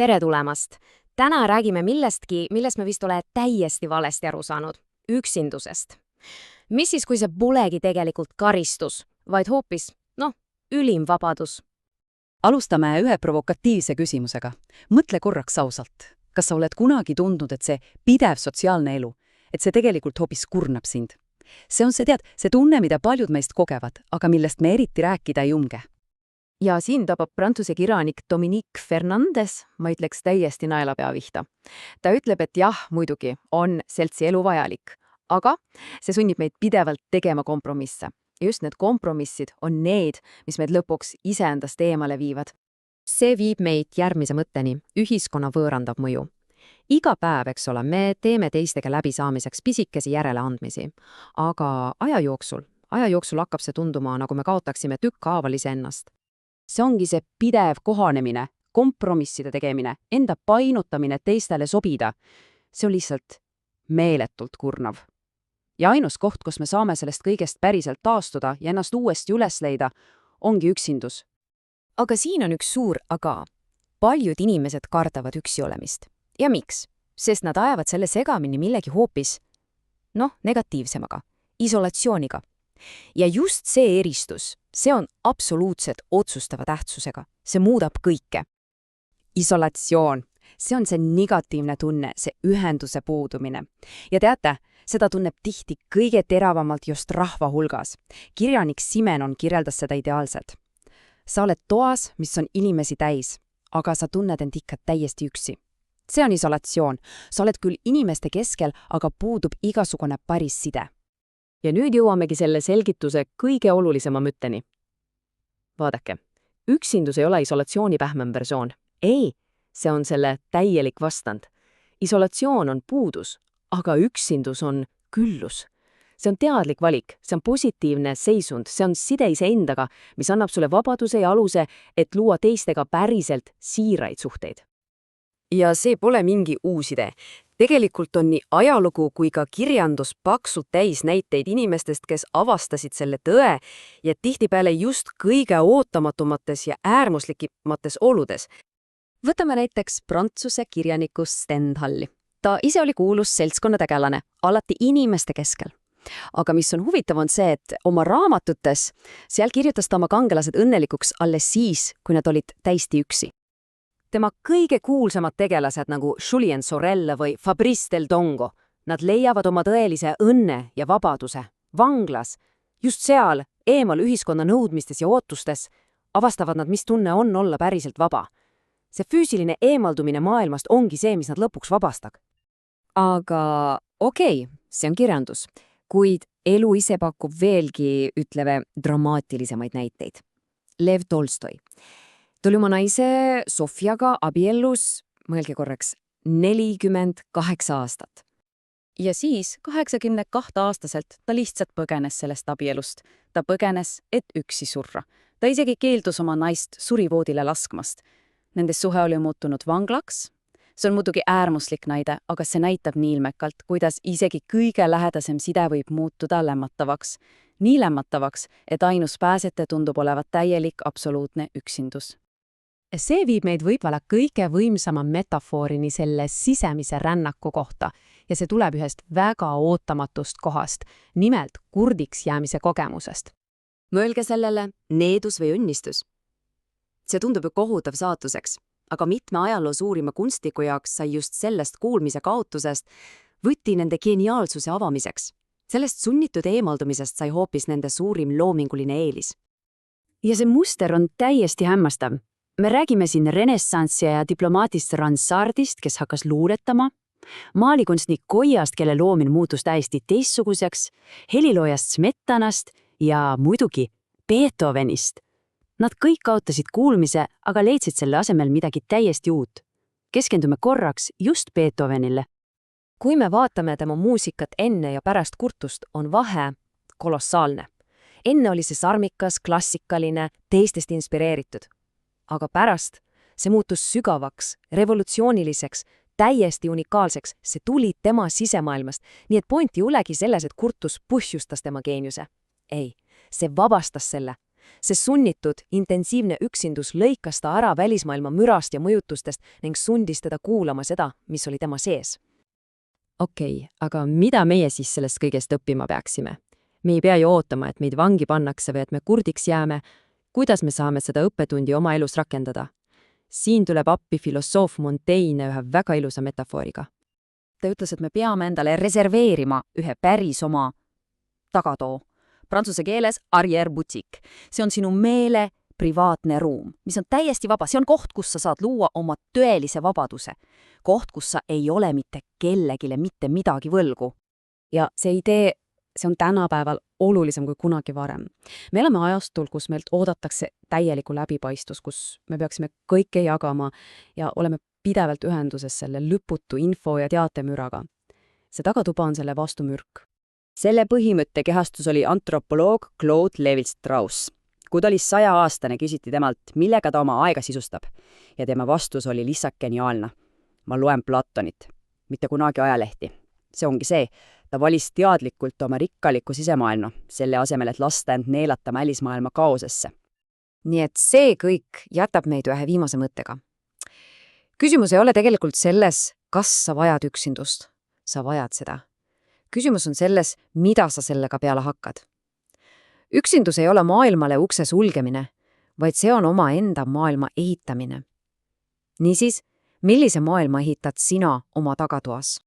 tere tulemast! Täna räägime millestki, millest me vist ole täiesti valesti aru saanud. Üksindusest. Mis siis, kui see polegi tegelikult karistus, vaid hoopis, ülim vabadus? Alustame ühe provokatiivse küsimusega. Mõtle korraks ausalt. Kas sa oled kunagi tundnud, et see pidev sotsiaalne elu, et see tegelikult hoopis kurnab sind? See on see tunne, mida paljud meist kogevad, aga millest me eriti rääkida ei umge. Ja siin tabab prantsuse kirjanik Dominique Fernandes, ma ütleks täiesti naelapea vihta. Ta ütleb, et jah, muidugi on seltsi elu vajalik, aga see sunnib meid pidevalt tegema kompromisse. Just need kompromissid on need, mis meid lõpuks iseendast eemale viivad. See viib meid järgmise mõtteni, ühiskonna võõrandav mõju. Iga päev, eks ole, me teeme teistega läbisaamiseks pisikesi järeleandmisi, aga aja jooksul hakkab see tunduma, nagu me kaotaksime tükkhaaval iseennast. See ongi see pidev kohanemine, kompromisside tegemine, enda painutamine teistele sobida. See on lihtsalt meeletult kurnav. Ja ainus koht, kus me saame sellest kõigest päriselt taastuda ja ennast uuesti üles leida, ongi üksindus. Aga siin on üks suur aga. Paljud inimesed kardavad üksi olemist. Ja miks? Sest nad ajavad selle segamini millegi hoopis, negatiivsemaga, isolatsiooniga. Ja just see eristus, see on absoluutselt otsustava tähtsusega. See muudab kõike. Isolatsioon. See on see negatiivne tunne, see ühenduse puudumine. Ja teate, seda tunneb tihti kõige teravamalt just rahva hulgas. Kirjanik Simenon kirjeldas seda ideaalselt. Sa oled toas, mis on inimesi täis, aga sa tunned end ikka täiesti üksi. See on isolatsioon. Sa oled küll inimeste keskel, aga puudub igasugune paris side. Ja nüüd jõuamegi selle selgituse kõige olulisema mõtteni. Vaadake, üksindus ei ole isolatsiooni pähmem versioon. Ei, see on selle täielik vastand. Isolatsioon on puudus, aga üksindus on küllus. See on teadlik valik, see on positiivne seisund, see on side iseendaga, mis annab sulle vabaduse ja aluse, et luua teistega päriselt siiraid suhteid. Ja see pole mingi uus idee. Tegelikult on nii ajalugu kui ka kirjandus paksult täis näiteid inimestest, kes avastasid selle tõe ja tihtipeale just kõige ootamatumates ja äärmuslikimates oludes. Võtame näiteks prantsuse kirjaniku Stendhalli. Ta ise oli kuulus seltskonnategelane, alati inimeste keskel. Aga mis on huvitav on see, et oma raamatutes seal kirjutas ta oma kangelased õnnelikuks alles siis, kui nad olid täiesti üksi. Tema kõige kuulsamad tegelased nagu Julien Sorel või Fabrice del Dongo, nad leiavad oma tõelise õnne ja vabaduse. Vanglas, just seal, eemal ühiskonna nõudmistes ja ootustes, avastavad nad, mis tunne on olla päriselt vaba. See füüsiline eemaldumine maailmast ongi see, mis nad lõpuks vabastab. Aga okei, see on kirjandus, kuid elu ise pakub veelgi, ütleme, dramaatilisemaid näiteid. Lev Tolstoi. Ta oli oma naise Sofjaga abiellus, mõelge korraks, 48 aastat. Ja siis 82-aastaselt ta lihtsalt põgenes sellest abielust. Ta põgenes, et üksi surra. Ta isegi keeldus oma naist surivoodile laskmast. Nende suhe oli muutunud vanglaks. See on muidugi äärmuslik näide, aga see näitab nii ilmekalt, kuidas isegi kõige lähedasem side võib muutuda lämmatavaks. Nii lämmatavaks, et ainus pääsete tundub olevat täielik absoluutne üksindus. See viib meid võib-olla kõige võimsama metafoorini selle sisemise rännaku kohta ja see tuleb ühest väga ootamatust kohast, nimelt kurdiks jäämise kogemusest. Mõelge sellele needus või õnnistus. See tundub ju kohutav saatuseks, aga mitme ajaloo suurima kunstniku jaoks sai just sellest kuulmise kaotusest võti nende geniaalsuse avamiseks. Sellest sunnitud eemaldumisest sai hoopis nende suurim loominguline eelis. Ja see muster on täiesti hämmastav. Me räägime siin renessanssi ja diplomaatist Ransardist, kes hakkas luuletama, maalikunstnik Goyast, kelle loomine muutus täiesti teistsuguseks, heliloojast Smetanast ja muidugi Beethovenist. Nad kõik kaotasid kuulmise, aga leidsid selle asemel midagi täiesti uut. Keskendume korraks just Beethovenile. Kui me vaatame tema muusikat enne ja pärast kurtust, on vahe kolossaalne. Enne oli see sarmikas, klassikaline, teistest inspireeritud. Aga pärast see muutus sügavaks, revolutsiooniliseks, täiesti unikaalseks, see tuli tema sisemaailmast, nii et point ei olegi selles, et kurtus põhjustas tema geeniuse. Ei, see vabastas selle. See sunnitud, intensiivne üksindus lõikas ta ära välismaailma mürast ja mõjutustest ning sundis teda kuulama seda, mis oli tema sees. Okei, aga mida meie siis sellest kõigest õppima peaksime? Me ei pea ju ootama, et meid vangi pannakse või et me kurdiks jääme. Kuidas me saame seda õppetundi oma elus rakendada? Siin tuleb appi filosoof Montaigne ühe väga ilusa metafooriga. Ta ütles, et me peame endale reserveerima ühe päris oma tagatoo. Prantsuse keeles arrière-boutique. See on sinu meele privaatne ruum, mis on täiesti vaba. See on koht, kus sa saad luua oma tõelise vabaduse. Koht, kus sa ei ole mitte kellegile mitte midagi võlgu. Ja see idee, see on tänapäeval olulisem kui kunagi varem. Me oleme ajastul, kus meilt oodatakse täielikku läbipaistvus, kus me peaksime kõike jagama ja oleme pidevalt ühenduses selle lõputu info ja teatemüraga. See tagatuba on selle vastumürk. Selle põhimõtte kehastus oli antropoloog Claude Lévi-Strauss. Kui ta oli 100-aastane, küsiti temalt, millega ta oma aega sisustab. Ja tema vastus oli lihtsalt geniaalne. Ma loen Platonit, mitte kunagi ajalehti. See ongi see, ta valis teadlikult oma rikkaliku sisemaailma, selle asemel, et lasta end neelata välismaailma kaosesse. Nii et see kõik jätab meid ühe viimase mõttega. Küsimus ei ole tegelikult selles, kas sa vajad üksindust. Sa vajad seda. Küsimus on selles, mida sa sellega peale hakkad. Üksindus ei ole maailmale ukse sulgemine, vaid see on oma enda maailma ehitamine. Niisiis, millise maailma ehitad sina oma tagatoas?